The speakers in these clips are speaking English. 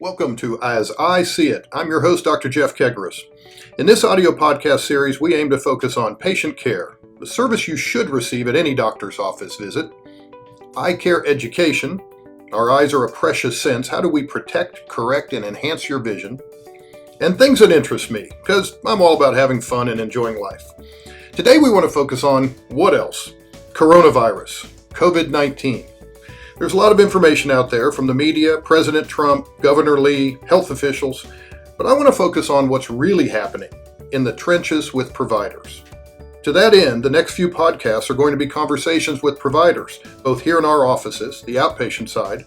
Welcome to As I See It. I'm your host, Dr. Jeff Kegarise. In this audio podcast series, we aim to focus on patient care, the service you should receive at any doctor's office visit, eye care education, our eyes are a precious sense, how do we protect, correct, and enhance your vision, and things that interest me, because I'm all about having fun and enjoying life. Today we want to focus on what else? Coronavirus, COVID19. There's a lot of information out there from the media, President Trump, Governor Lee, health officials, but I want to focus on what's really happening in the trenches with providers. To that end, the next few podcasts are going to be conversations with providers, both here in our offices, the outpatient side,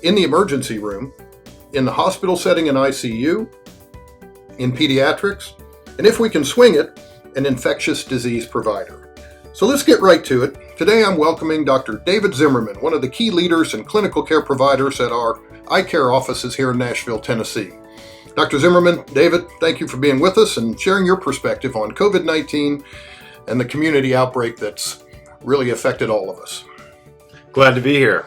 in the emergency room, in the hospital setting in ICU, in pediatrics, and if we can swing it, an infectious disease provider. So let's get right to it. Today I'm welcoming Dr. David Zimmerman, one of the key leaders and clinical care providers at our eye care offices here in Nashville, Tennessee. Dr. Zimmerman, David, thank you for being with us and sharing your perspective on COVID-19 and the community outbreak that's really affected all of us. Glad to be here.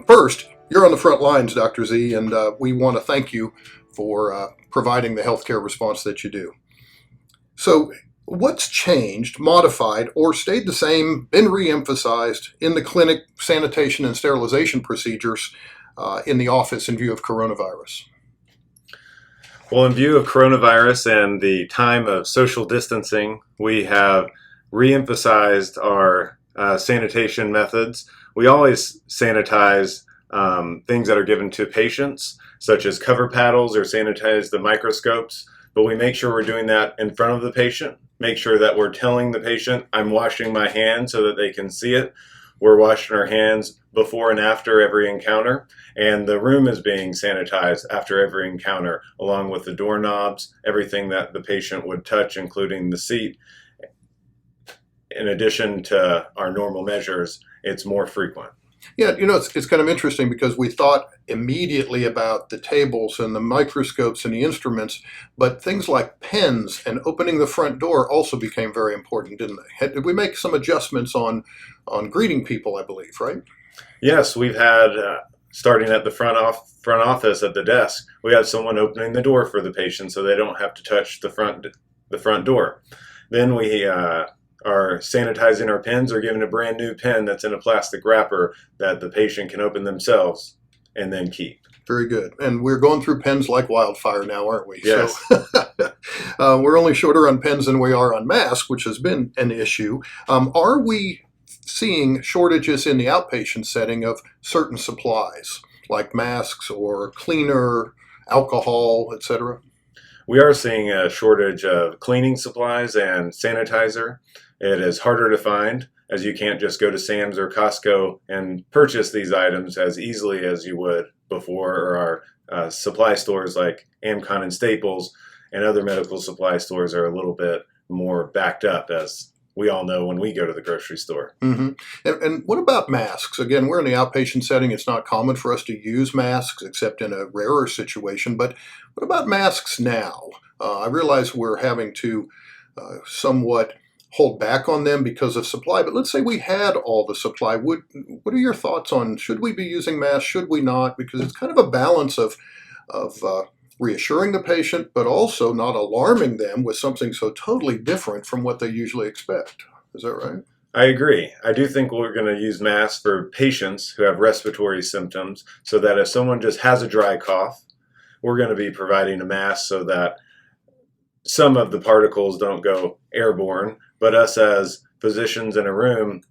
First, you're on the front lines, Dr. Z, and we want to thank you for providing the healthcare response that you do. So, what's changed, modified, or stayed the same, been re-emphasized in the clinic sanitation and sterilization procedures in the office in view of coronavirus? Well, in view of coronavirus and the time of social distancing, we have re-emphasized our sanitation methods. We always sanitize things that are given to patients, such as cover paddles or sanitize the microscopes, but we make sure we're doing that in front of the patient. Make sure that we're telling the patient, I'm washing my hands so that they can see it. We're washing our hands before and after every encounter, and the room is being sanitized after every encounter, along with the doorknobs, everything that the patient would touch, including the seat. In addition to our normal measures, it's more frequent. Yeah, it's kind of interesting because we thought immediately about the tables and the microscopes and the instruments, but things like pens and opening the front door also became very important, didn't they? Did we make some adjustments on greeting people, I believe, right? Yes, we've had, starting at the front office at the desk, we had someone opening the door for the patient so they don't have to touch the front door. Then we are sanitizing our pens or giving a brand new pen that's in a plastic wrapper that the patient can open themselves and then keep. Very good. And we're going through pens like wildfire now, aren't we? Yes. So, we're only shorter on pens than we are on masks, which has been an issue. Are we seeing shortages in the outpatient setting of certain supplies, like masks or cleaner, alcohol, etc.? We are seeing a shortage of cleaning supplies and sanitizer. It is harder to find, as you can't just go to Sam's or Costco and purchase these items as easily as you would before, or our supply stores like Amcon and Staples and other medical supply stores are a little bit more backed up, as we all know when we go to the grocery store. Mm-hmm. And what about masks? Again, we're in the outpatient setting. It's not common for us to use masks except in a rarer situation. But what about masks now? I realize we're having to somewhat hold back on them because of supply, but let's say we had all the supply. What are your thoughts on, should we be using masks? Should we not? Because it's kind of a balance of reassuring the patient, but also not alarming them with something so totally different from what they usually expect. Is that right? I agree. I do think we're going to use masks for patients who have respiratory symptoms, so that if someone just has a dry cough, we're going to be providing a mask so that some of the particles don't go airborne, but us as physicians in a room,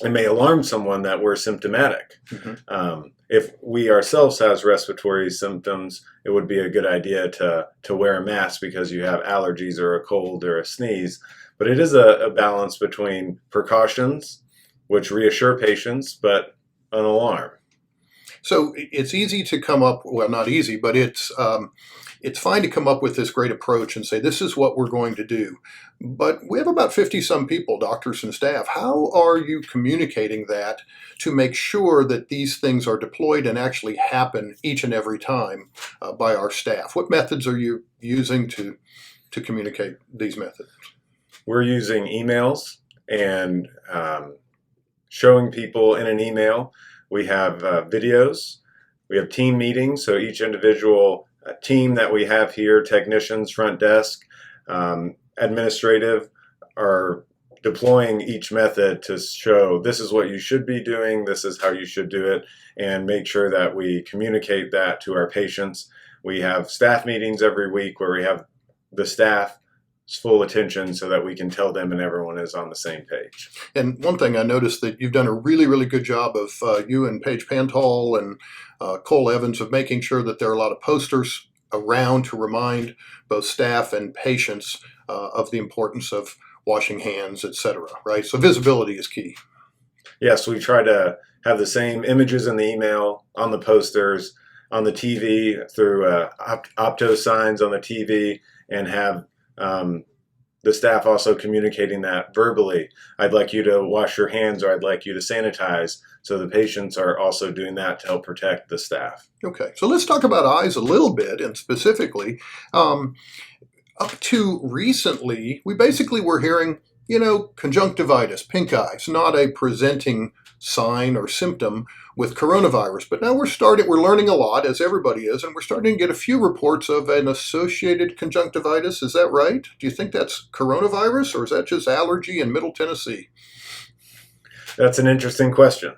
it may alarm someone that we're symptomatic. Mm-hmm. If we ourselves has respiratory symptoms, it would be a good idea to wear a mask because you have allergies or a cold or a sneeze. But it is a balance between precautions, which reassure patients, but an alarm. So it's easy to come up, well, not easy, but it's fine to come up with this great approach and say, this is what we're going to do. But we have about 50-some people, doctors and staff. How are you communicating that to make sure that these things are deployed and actually happen each and every time by our staff? What methods are you using to communicate these methods? We're using emails and showing people in an email. We have videos. We have team meetings, so each individual team that we have here, technicians, front desk, administrative, are deploying each method to show this is what you should be doing, this is how you should do it, and make sure that we communicate that to our patients. We have staff meetings every week where we have the staff's full attention so that we can tell them and everyone is on the same page. And one thing I noticed that you've done a really, really good job of, you and Paige Pantall and Cole Evans, of making sure that there are a lot of posters around to remind both staff and patients of the importance of washing hands, etc. Right? So visibility is key. Yes, we try to have the same images in the email, on the posters, on the TV, through opto signs on the TV, and have the staff also communicating that verbally. I'd like you to wash your hands, or I'd like you to sanitize. So the patients are also doing that to help protect the staff. Okay, so let's talk about eyes a little bit, and specifically, up to recently, we basically were hearing, conjunctivitis, pink eye. It's not a presenting sign or symptom with coronavirus, but now we're learning a lot, as everybody is, and we're starting to get a few reports of an associated conjunctivitis. Is that right? Do you think that's coronavirus, or is that just allergy in Middle Tennessee? That's an interesting question.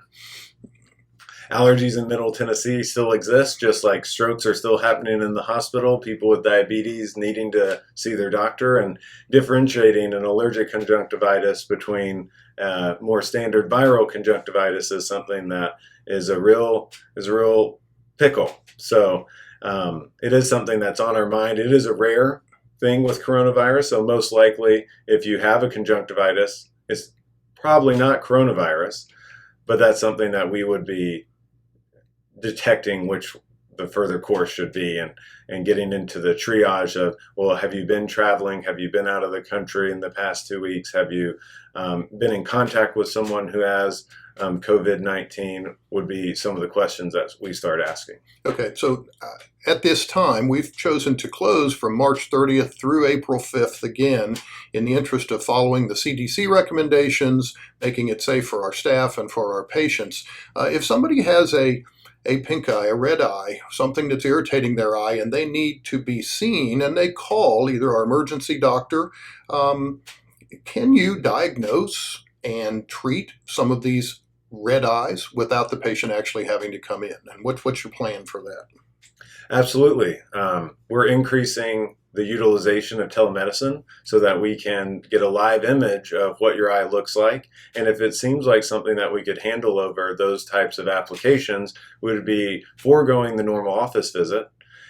Allergies in Middle Tennessee still exist, just like strokes are still happening in the hospital, people with diabetes needing to see their doctor, and differentiating an allergic conjunctivitis between more standard viral conjunctivitis is something that is a real pickle. So it is something that's on our mind. It is a rare thing with coronavirus, so most likely if you have a conjunctivitis, it's probably not coronavirus, but that's something that we would be detecting which the further course should be, and getting into the triage of, well, have you been traveling? Have you been out of the country in the past 2 weeks? Have you been in contact with someone who has COVID-19 would be some of the questions that we start asking. Okay, so at this time, we've chosen to close from March 30th through April 5th again, in the interest of following the CDC recommendations, making it safe for our staff and for our patients. If somebody has a pink eye, a red eye, something that's irritating their eye, and they need to be seen, and they call either our emergency doctor, can you diagnose and treat some of these red eyes without the patient actually having to come in? And what's your plan for that? Absolutely. We're increasing the utilization of telemedicine so that we can get a live image of what your eye looks like. And if it seems like something that we could handle over those types of applications, we would be foregoing the normal office visit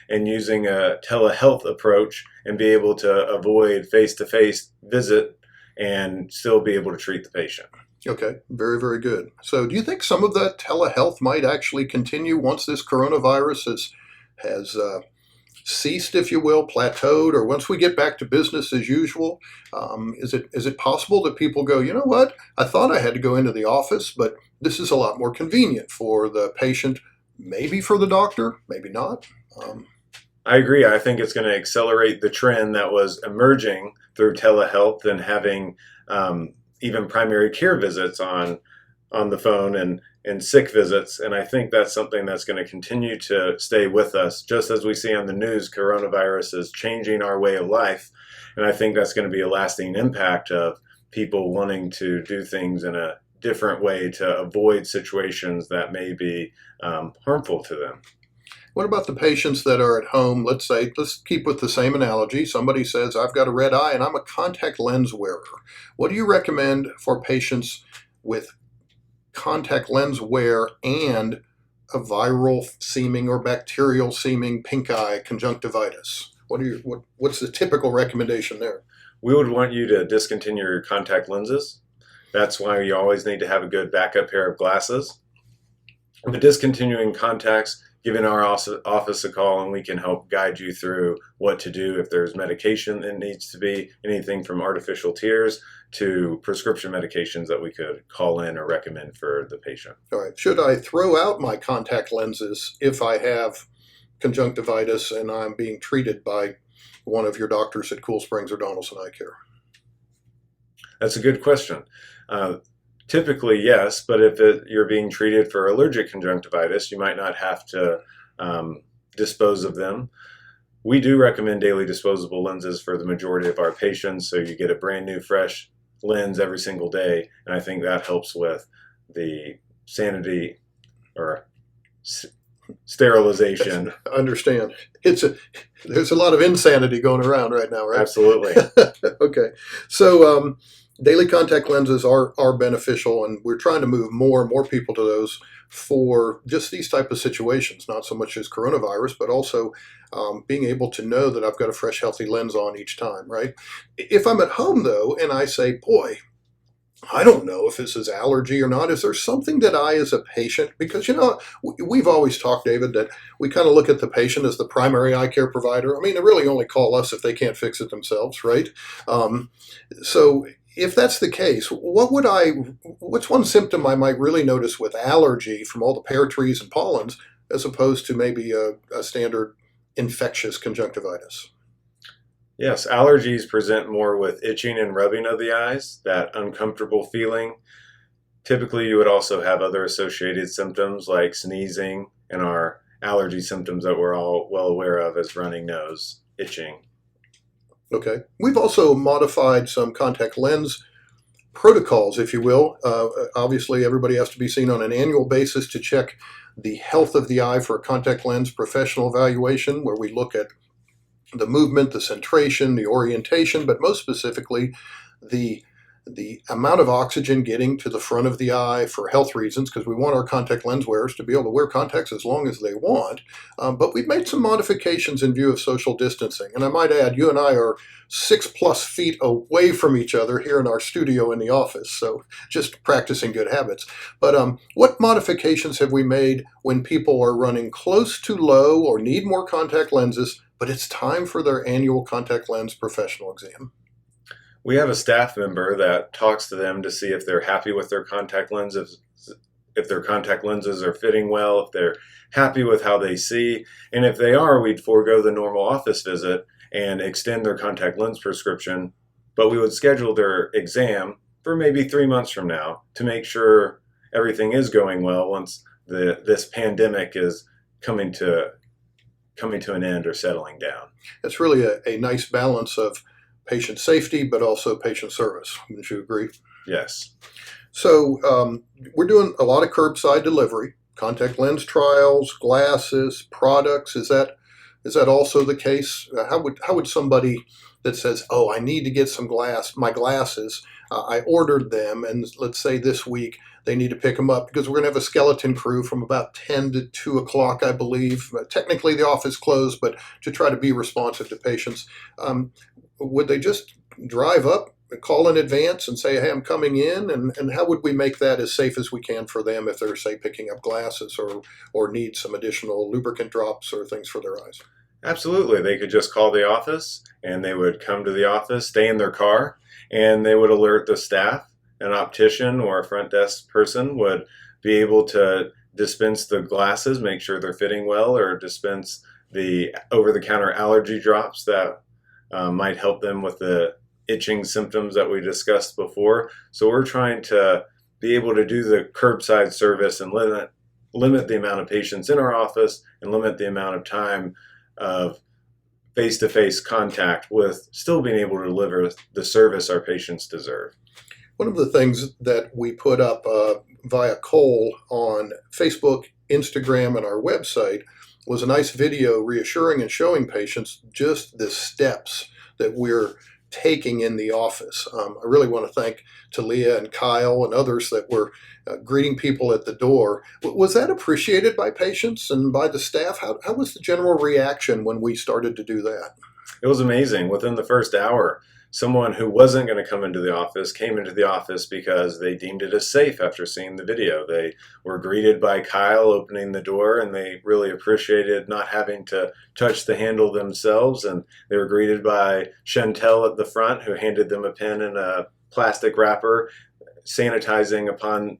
and using a telehealth approach and be able to avoid face-to-face visit and still be able to treat the patient. Okay, very, very good. So do you think some of that telehealth might actually continue once this coronavirus has ceased, if you will, plateaued, or once we get back to business as usual? Is it possible that people go, you know what, I thought I had to go into the office, but this is a lot more convenient for the patient, maybe for the doctor, maybe not? I agree. I think it's going to accelerate the trend that was emerging through telehealth and having even primary care visits on the phone and sick visits. And I think that's something that's going to continue to stay with us. Just as we see on the news, coronavirus is changing our way of life. And I think that's going to be a lasting impact of people wanting to do things in a different way to avoid situations that may be harmful to them. What about the patients that are at home? Let's keep with the same analogy. Somebody says, I've got a red eye and I'm a contact lens wearer. What do you recommend for patients with contact lens wear and a viral seeming or bacterial seeming pink eye conjunctivitis? What's the typical recommendation there? We would want you to discontinue your contact lenses. That's why you always need to have a good backup pair of glasses. But discontinuing contacts, giving our office a call, and we can help guide you through what to do if there's medication that needs to be, anything from artificial tears to prescription medications that we could call in or recommend for the patient. All right. Should I throw out my contact lenses if I have conjunctivitis and I'm being treated by one of your doctors at Cool Springs or Donelson Eye Care? That's a good question. Typically, yes, but if you're being treated for allergic conjunctivitis, you might not have to dispose of them. We do recommend daily disposable lenses for the majority of our patients, so you get a brand new, fresh lens every single day, and I think that helps with the sanity or sterilization. I understand. There's a lot of insanity going around right now, right? Absolutely. Okay. So daily contact lenses are beneficial, and we're trying to move more and more people to those for just these type of situations, not so much as coronavirus, but also being able to know that I've got a fresh, healthy lens on each time, right? If I'm at home, though, and I say, boy, I don't know if this is allergy or not. Is there something that I, as a patient, because, we've always talked, David, that we kind of look at the patient as the primary eye care provider. I mean, they really only call us if they can't fix it themselves, right? So if that's the case, what's one symptom I might really notice with allergy from all the pear trees and pollens, as opposed to maybe a standard infectious conjunctivitis? Yes, allergies present more with itching and rubbing of the eyes, that uncomfortable feeling. Typically, you would also have other associated symptoms like sneezing and our allergy symptoms that we're all well aware of as running nose, itching. Okay. We've also modified some contact lens protocols, if you will. Obviously, everybody has to be seen on an annual basis to check the health of the eye for a contact lens professional evaluation, where we look at the movement, the centration, the orientation, but most specifically, the amount of oxygen getting to the front of the eye for health reasons, because we want our contact lens wearers to be able to wear contacts as long as they want. But we've made some modifications in view of social distancing. And I might add, you and I are 6+ feet away from each other here in our studio in the office. So just practicing good habits. But what modifications have we made when people are running close to low or need more contact lenses, but it's time for their annual contact lens professional exam? We have a staff member that talks to them to see if they're happy with their contact lenses, if their contact lenses are fitting well, if they're happy with how they see. And if they are, we'd forego the normal office visit and extend their contact lens prescription. But we would schedule their exam for maybe 3 months from now to make sure everything is going well once this pandemic is coming to an end or settling down. It's really a nice balance of patient safety, but also patient service. Would you agree? Yes. So we're doing a lot of curbside delivery, contact lens trials, glasses, products. Is that also the case? How would somebody that says, "Oh, I need to get my glasses. I ordered them, and let's say this week they need to pick them up because we're going to have a skeleton crew from about 10 to 2 o'clock, I believe. Technically, the office closed, but to try to be responsive to patients." Would they just drive up, call in advance and say, "Hey, I'm coming in"? And how would we make that as safe as we can for them if they're, say, picking up glasses or need some additional lubricant drops or things for their eyes? Absolutely. They could just call the office and they would come to the office, stay in their car, and they would alert the staff. An optician or a front desk person would be able to dispense the glasses, make sure they're fitting well, or dispense the over-the-counter allergy drops that might help them with the itching symptoms that we discussed before. So we're trying to be able to do the curbside service and limit the amount of patients in our office and limit the amount of time of face-to-face contact with still being able to deliver the service our patients deserve. One of the things that we put up via Cole on Facebook, Instagram, and our website was a nice video reassuring and showing patients just the steps that we're taking in the office. I really want to thank Talia and Kyle and others that were greeting people at the door. Was that appreciated by patients and by the staff? How was the general reaction when we started to do that? It was amazing. Within the first hour, someone who wasn't going to come into the office came into the office because they deemed it as safe after seeing the video. They were greeted by Kyle opening the door, and they really appreciated not having to touch the handle themselves. And they were greeted by Chantel at the front, who handed them a pen and a plastic wrapper, sanitizing upon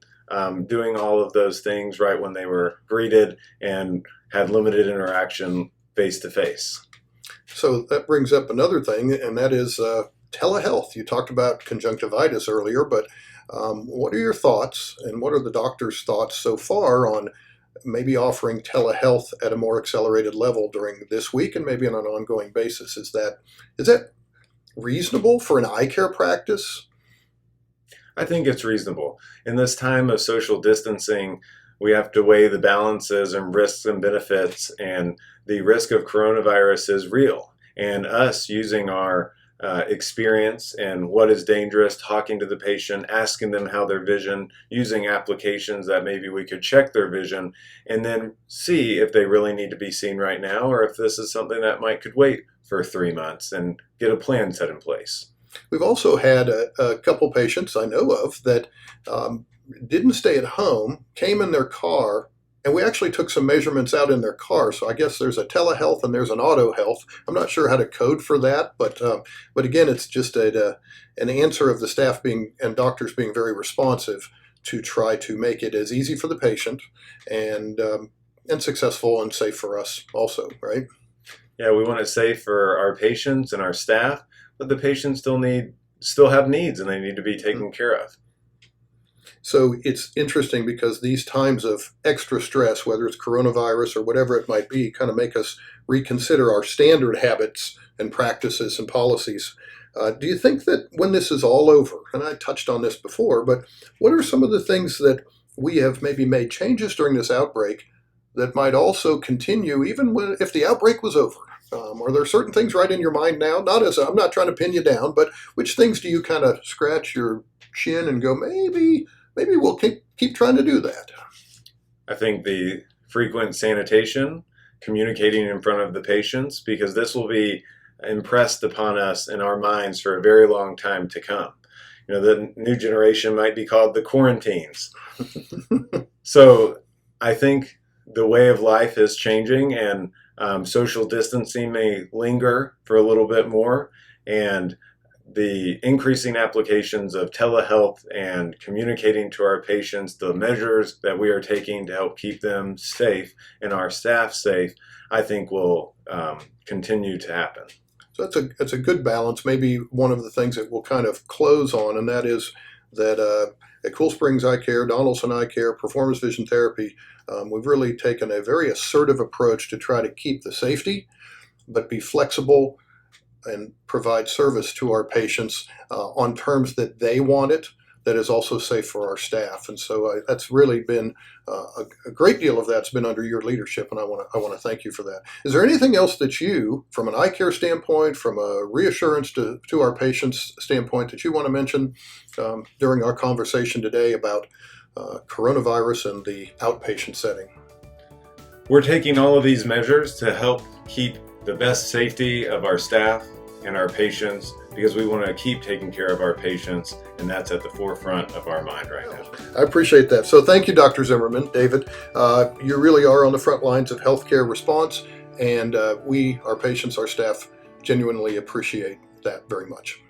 doing all of those things right when they were greeted, and had limited interaction face to face. So that brings up another thing, and that is telehealth. You talked about conjunctivitis earlier, but what are your thoughts, and what are the doctor's thoughts so far on maybe offering telehealth at a more accelerated level during this week and maybe on an ongoing basis. Is that reasonable for an eye care practice? I think it's reasonable. In this time of social distancing, we have to weigh the balances and risks and benefits, and the risk of coronavirus is real. And us using our experience and what is dangerous, talking to the patient, asking them how their vision, using applications that maybe we could check their vision, and then see if they really need to be seen right now, or if this is something that could wait for 3 months and get a plan set in place. We've also had a couple patients I know of that didn't stay at home, came in their car, and we actually took some measurements out in their car. So I guess there's a telehealth and there's an auto health. I'm not sure how to code for that, but again, it's just an answer of the staff and doctors being very responsive to try to make it as easy for the patient and successful and safe for us also, right? Yeah, we want it safe for our patients and our staff, but the patients still have needs and they need to be taken care of. So it's interesting because these times of extra stress, whether it's coronavirus or whatever it might be, kind of make us reconsider our standard habits and practices and policies. Do you think that when this is all over, and I touched on this before, but what are some of the things that we have maybe made changes during this outbreak that might also continue even if the outbreak was over? Are there certain things right in your mind now? I'm not trying to pin you down, but which things do you kind of scratch your chin and go, maybe we'll keep trying to do that? I think the frequent sanitation, communicating in front of the patients, because this will be impressed upon us in our minds for a very long time to come. The new generation might be called the quarantines. So I think the way of life is changing, and social distancing may linger for a little bit more, and the increasing applications of telehealth and communicating to our patients the measures that we are taking to help keep them safe and our staff safe, I think will continue to happen. So that's a good balance. Maybe one of the things that we'll kind of close on, and that is that at Cool Springs Eye Care, Donelson Eye Care, Performance Vision Therapy, we've really taken a very assertive approach to try to keep the safety, but be flexible and provide service to our patients on terms that they want it, that is also safe for our staff. And so that's really been a great deal of that's been under your leadership, and I want to thank you for that. Is there anything else that you, from an eye care standpoint, from a reassurance to our patients standpoint, that you want to mention during our conversation today about coronavirus and the outpatient setting? We're taking all of these measures to help keep the best safety of our staff and our patients, because we want to keep taking care of our patients, and that's at the forefront of our mind right now. I appreciate that. So thank you, Dr. Zimmerman. David, you really are on the front lines of healthcare response, and we, our patients, our staff, genuinely appreciate that very much.